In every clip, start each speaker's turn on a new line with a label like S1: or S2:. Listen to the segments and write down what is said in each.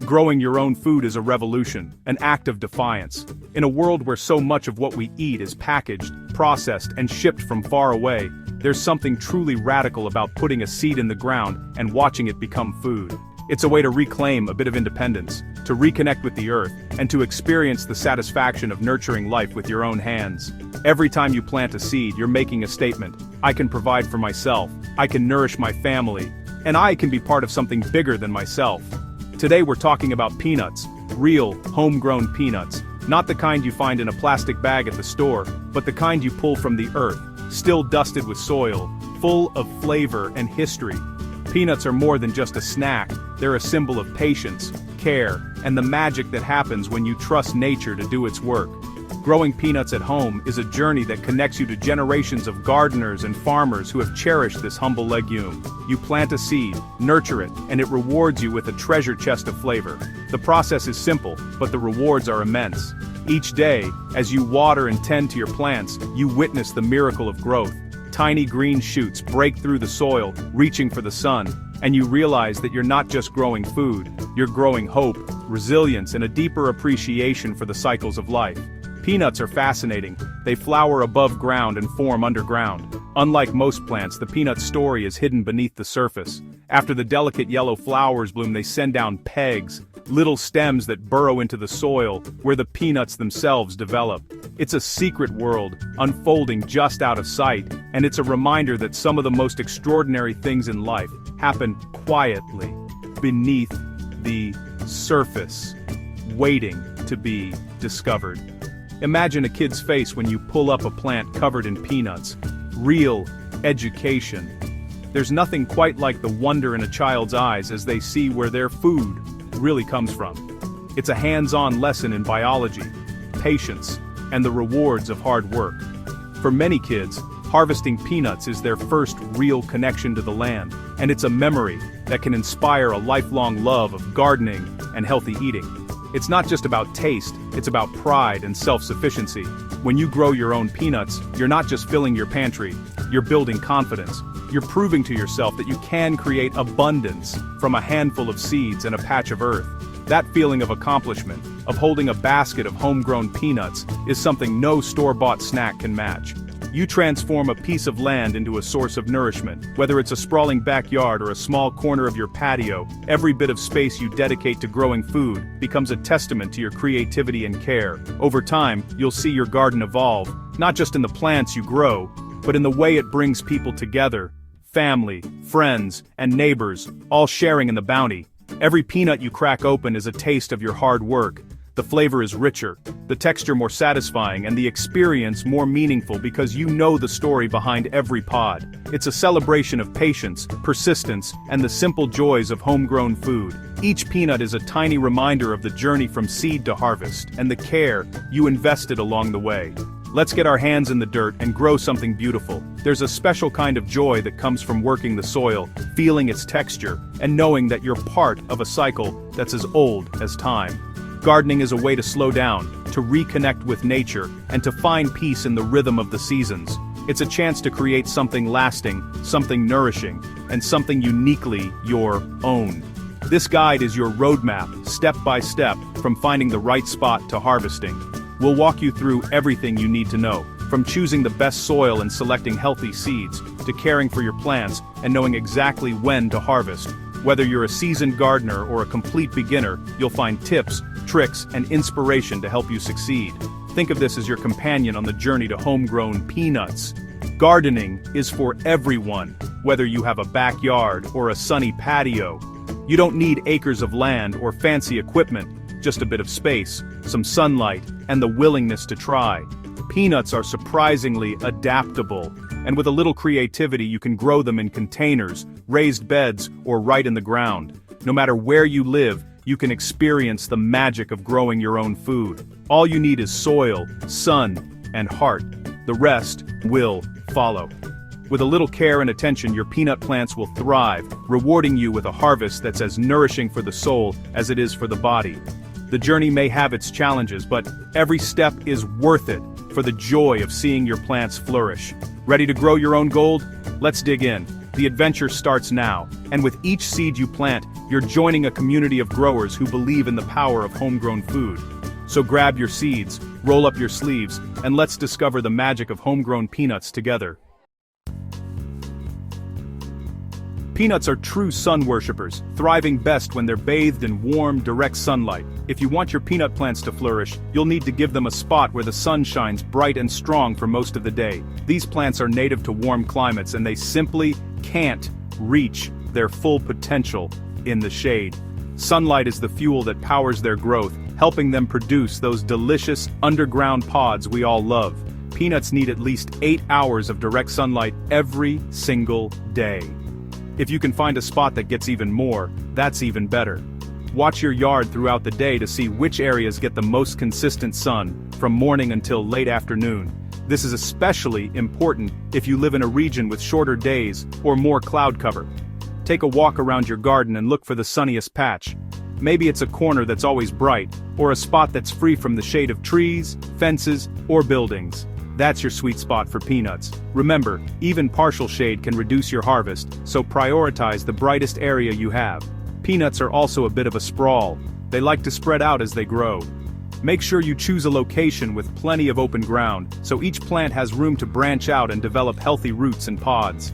S1: Growing your own food is a revolution, an act of defiance. In a world where so much of what we eat is packaged, processed, and shipped from far away, there's something truly radical about putting a seed in the ground and watching it become food. It's a way to reclaim a bit of independence, to reconnect with the earth, and to experience the satisfaction of nurturing life with your own hands. Every time you plant a seed, you're making a statement. I can provide for myself, I can nourish my family, and I can be part of something bigger than myself. Today we're talking about peanuts, real, homegrown peanuts, not the kind you find in a plastic bag at the store, but the kind you pull from the earth, still dusted with soil, full of flavor and history. Peanuts are more than just a snack, they're a symbol of patience, care, and the magic that happens when you trust nature to do its work. Growing peanuts at home is a journey that connects you to generations of gardeners and farmers who have cherished this humble legume. You plant a seed, nurture it, and it rewards you with a treasure chest of flavor. The process is simple, but the rewards are immense. Each day, as you water and tend to your plants, you witness the miracle of growth. Tiny green shoots break through the soil, reaching for the sun, and you realize that you're not just growing food, you're growing hope, resilience, and a deeper appreciation for the cycles of life. Peanuts are fascinating. They flower above ground and form underground. Unlike most plants, the peanut story is hidden beneath the surface. After the delicate yellow flowers bloom, they send down pegs, little stems that burrow into the soil, where the peanuts themselves develop. It's a secret world, unfolding just out of sight, and it's a reminder that some of the most extraordinary things in life happen quietly, beneath the surface, waiting to be discovered. Imagine a kid's face when you pull up a plant covered in peanuts. Real education. There's nothing quite like the wonder in a child's eyes as they see where their food really comes from. It's a hands-on lesson in biology, patience, and the rewards of hard work. For many kids, harvesting peanuts is their first real connection to the land, and it's a memory that can inspire a lifelong love of gardening and healthy eating. It's not just about taste, it's about pride and self-sufficiency. When you grow your own peanuts, you're not just filling your pantry, you're building confidence. You're proving to yourself that you can create abundance from a handful of seeds and a patch of earth. That feeling of accomplishment, of holding a basket of homegrown peanuts, is something no store-bought snack can match. You transform a piece of land into a source of nourishment. Whether it's a sprawling backyard or a small corner of your patio, every bit of space you dedicate to growing food becomes a testament to your creativity and care. Over time, you'll see your garden evolve, not just in the plants you grow, but in the way it brings people together. Family, friends, and neighbors, all sharing in the bounty. Every peanut you crack open is a taste of your hard work. The flavor is richer, the texture more satisfying, and the experience more meaningful because you know the story behind every pod. It's a celebration of patience, persistence, and the simple joys of homegrown food. Each peanut is a tiny reminder of the journey from seed to harvest, and the care you invested along the way. Let's get our hands in the dirt and grow something beautiful. There's a special kind of joy that comes from working the soil, feeling its texture, and knowing that you're part of a cycle that's as old as time. Gardening is a way to slow down, to reconnect with nature, and to find peace in the rhythm of the seasons. It's a chance to create something lasting, something nourishing, and something uniquely your own. This guide is your roadmap, step by step, from finding the right spot to harvesting. We'll walk you through everything you need to know, from choosing the best soil and selecting healthy seeds, to caring for your plants and knowing exactly when to harvest. Whether you're a seasoned gardener or a complete beginner, you'll find tips, tricks, and inspiration to help you succeed. Think of this as your companion on the journey to homegrown peanuts. Gardening is for everyone, whether you have a backyard or a sunny patio. You don't need acres of land or fancy equipment, just a bit of space, some sunlight, and the willingness to try. Peanuts are surprisingly adaptable, and with a little creativity you can grow them in containers, raised beds, or right in the ground. No matter where you live, you can experience the magic of growing your own food. All you need is soil, sun, and heart. The rest will follow. With a little care and attention, your peanut plants will thrive, rewarding you with a harvest that's as nourishing for the soul as it is for the body. The journey may have its challenges, but every step is worth it for the joy of seeing your plants flourish. Ready to grow your own gold? Let's dig in. The adventure starts now, and with each seed you plant, you're joining a community of growers who believe in the power of homegrown food. So grab your seeds, roll up your sleeves, and let's discover the magic of homegrown peanuts together. Peanuts are true sun worshippers, thriving best when they're bathed in warm, direct sunlight. If you want your peanut plants to flourish, you'll need to give them a spot where the sun shines bright and strong for most of the day. These plants are native to warm climates and they simply can't reach their full potential in the shade. Sunlight is the fuel that powers their growth, helping them produce those delicious underground pods we all love. Peanuts need at least 8 hours of direct sunlight every single day. If you can find a spot that gets even more, that's even better. Watch your yard throughout the day to see which areas get the most consistent sun, from morning until late afternoon. This is especially important if you live in a region with shorter days or more cloud cover. Take a walk around your garden and look for the sunniest patch. Maybe it's a corner that's always bright, or a spot that's free from the shade of trees, fences, or buildings. That's your sweet spot for peanuts. Remember, even partial shade can reduce your harvest, so prioritize the brightest area you have. Peanuts are also a bit of a sprawl. They like to spread out as they grow. Make sure you choose a location with plenty of open ground, so each plant has room to branch out and develop healthy roots and pods.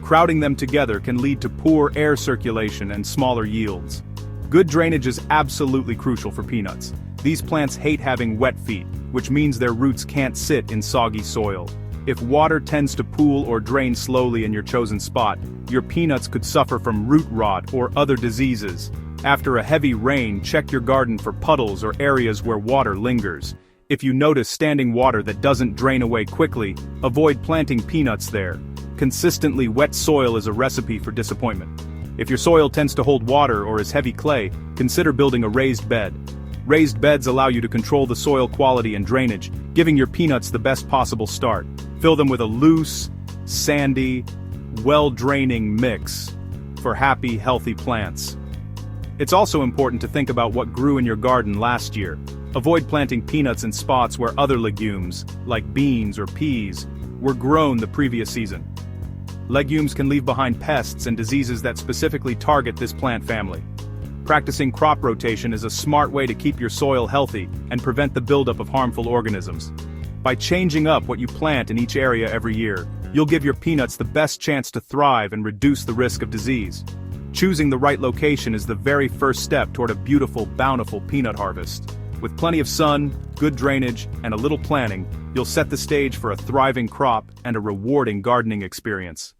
S1: Crowding them together can lead to poor air circulation and smaller yields. Good drainage is absolutely crucial for peanuts. These plants hate having wet feet, which means their roots can't sit in soggy soil. If water tends to pool or drain slowly in your chosen spot, your peanuts could suffer from root rot or other diseases. After a heavy rain, check your garden for puddles or areas where water lingers. If you notice standing water that doesn't drain away quickly, avoid planting peanuts there. Consistently wet soil is a recipe for disappointment. If your soil tends to hold water or is heavy clay, consider building a raised bed. Raised beds allow you to control the soil quality and drainage, giving your peanuts the best possible start. Fill them with a loose, sandy, well-draining mix for happy, healthy plants. It's also important to think about what grew in your garden last year. Avoid planting peanuts in spots where other legumes, like beans or peas, were grown the previous season. Legumes can leave behind pests and diseases that specifically target this plant family. Practicing crop rotation is a smart way to keep your soil healthy and prevent the buildup of harmful organisms. By changing up what you plant in each area every year, you'll give your peanuts the best chance to thrive and reduce the risk of disease. Choosing the right location is the very first step toward a beautiful, bountiful peanut harvest. With plenty of sun, good drainage, and a little planning, you'll set the stage for a thriving crop and a rewarding gardening experience.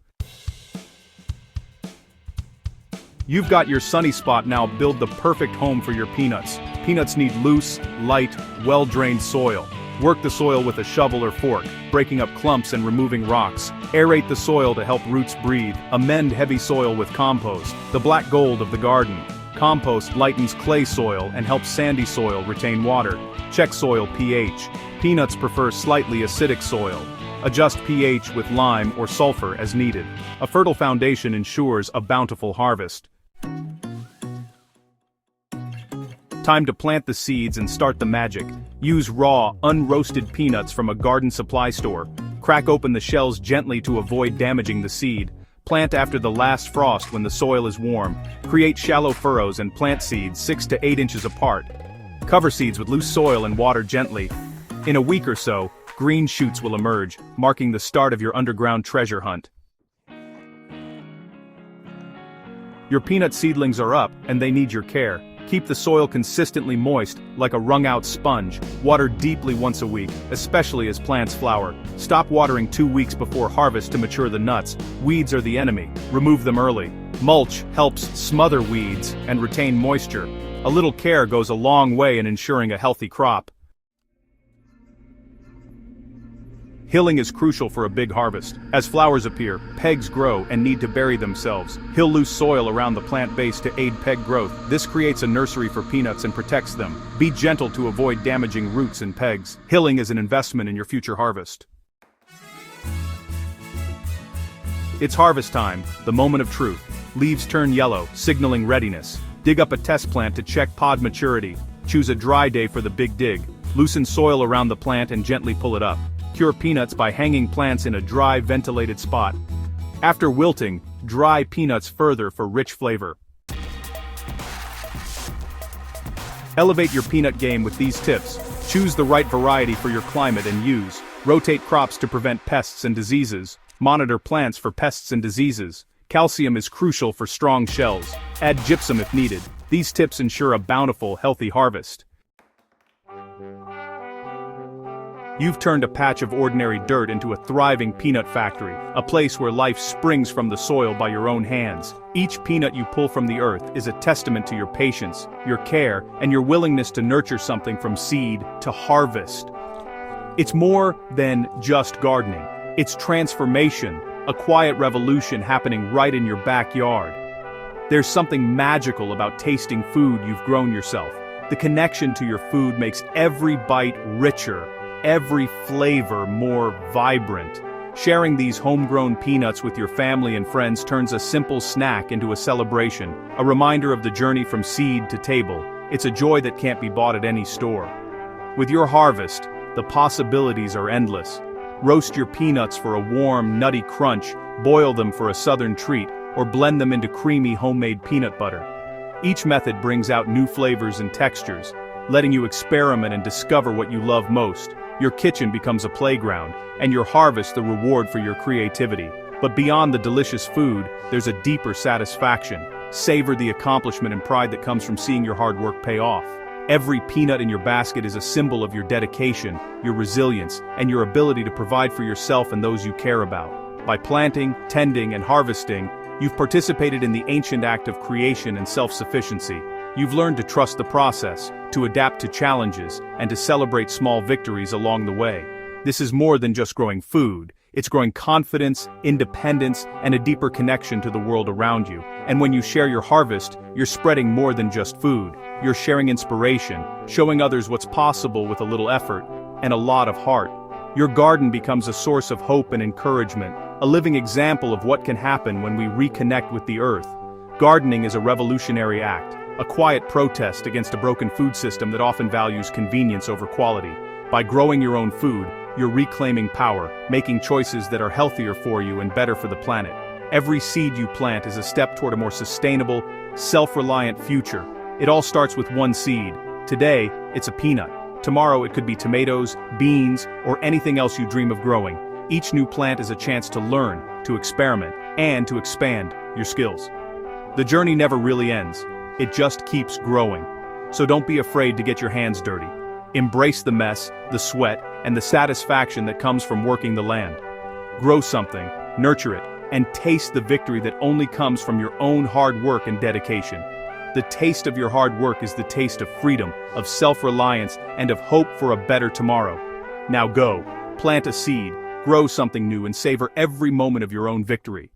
S1: You've got your sunny spot. Now build the perfect home for your peanuts. Peanuts need loose, light, well-drained soil. Work the soil with a shovel or fork, breaking up clumps and removing rocks. Aerate the soil to help roots breathe. Amend heavy soil with compost, the black gold of the garden. Compost lightens clay soil and helps sandy soil retain water. Check soil pH. Peanuts prefer slightly acidic soil. Adjust pH with lime or sulfur as needed. A fertile foundation ensures a bountiful harvest. Time to plant the seeds and start the magic. Use raw, unroasted peanuts from a garden supply store. Crack open the shells gently to avoid damaging the seed. Plant after the last frost when the soil is warm. Create shallow furrows and plant seeds 6 to 8 inches apart. Cover seeds with loose soil and water gently. In a week or so, green shoots will emerge, marking the start of your underground treasure hunt. Your peanut seedlings are up, and they need your care. Keep the soil consistently moist, like a wrung-out sponge. Water deeply once a week, especially as plants flower. Stop watering 2 weeks before harvest to mature the nuts. Weeds are the enemy. Remove them early. Mulch helps smother weeds and retain moisture. A little care goes a long way in ensuring a healthy crop. Hilling is crucial for a big harvest. As flowers appear, pegs grow and need to bury themselves. Hill loose soil around the plant base to aid peg growth. This creates a nursery for peanuts and protects them. Be gentle to avoid damaging roots and pegs. Hilling is an investment in your future harvest. It's harvest time, the moment of truth. Leaves turn yellow, signaling readiness. Dig up a test plant to check pod maturity. Choose a dry day for the big dig. Loosen soil around the plant and gently pull it up. Cure peanuts by hanging plants in a dry, ventilated spot. After wilting, dry peanuts further for rich flavor. Elevate your peanut game with these tips. Choose the right variety for your climate and use. Rotate crops to prevent pests and diseases. Monitor plants for pests and diseases. Calcium is crucial for strong shells. Add gypsum if needed. These tips ensure a bountiful, healthy harvest. You've turned a patch of ordinary dirt into a thriving peanut factory, a place where life springs from the soil by your own hands. Each peanut you pull from the earth is a testament to your patience, your care, and your willingness to nurture something from seed to harvest. It's more than just gardening. It's transformation, a quiet revolution happening right in your backyard. There's something magical about tasting food you've grown yourself. The connection to your food makes every bite richer, every flavor more vibrant. Sharing these homegrown peanuts with your family and friends turns a simple snack into a celebration, a reminder of the journey from seed to table. It's a joy that can't be bought at any store. With your harvest, the possibilities are endless. Roast your peanuts for a warm, nutty crunch, boil them for a southern treat, or blend them into creamy homemade peanut butter. Each method brings out new flavors and textures, letting you experiment and discover what you love most. Your kitchen becomes a playground, and your harvest the reward for your creativity. But beyond the delicious food, there's a deeper satisfaction. Savor the accomplishment and pride that comes from seeing your hard work pay off. Every peanut in your basket is a symbol of your dedication, your resilience, and your ability to provide for yourself and those you care about. By planting, tending, and harvesting, you've participated in the ancient act of creation and self-sufficiency. You've learned to trust the process, to adapt to challenges, and to celebrate small victories along the way. This is more than just growing food. It's growing confidence, independence, and a deeper connection to the world around you. And when you share your harvest, you're spreading more than just food. You're sharing inspiration, showing others what's possible with a little effort, and a lot of heart. Your garden becomes a source of hope and encouragement, a living example of what can happen when we reconnect with the earth. Gardening is a revolutionary act, a quiet protest against a broken food system that often values convenience over quality. By growing your own food, you're reclaiming power, making choices that are healthier for you and better for the planet. Every seed you plant is a step toward a more sustainable, self-reliant future. It all starts with one seed. Today, it's a peanut. Tomorrow it could be tomatoes, beans, or anything else you dream of growing. Each new plant is a chance to learn, to experiment, and to expand your skills. The journey never really ends. It just keeps growing. So don't be afraid to get your hands dirty. Embrace the mess, the sweat, and the satisfaction that comes from working the land. Grow something, nurture it, and taste the victory that only comes from your own hard work and dedication. The taste of your hard work is the taste of freedom, of self-reliance, and of hope for a better tomorrow. Now go, plant a seed, grow something new, and savor every moment of your own victory.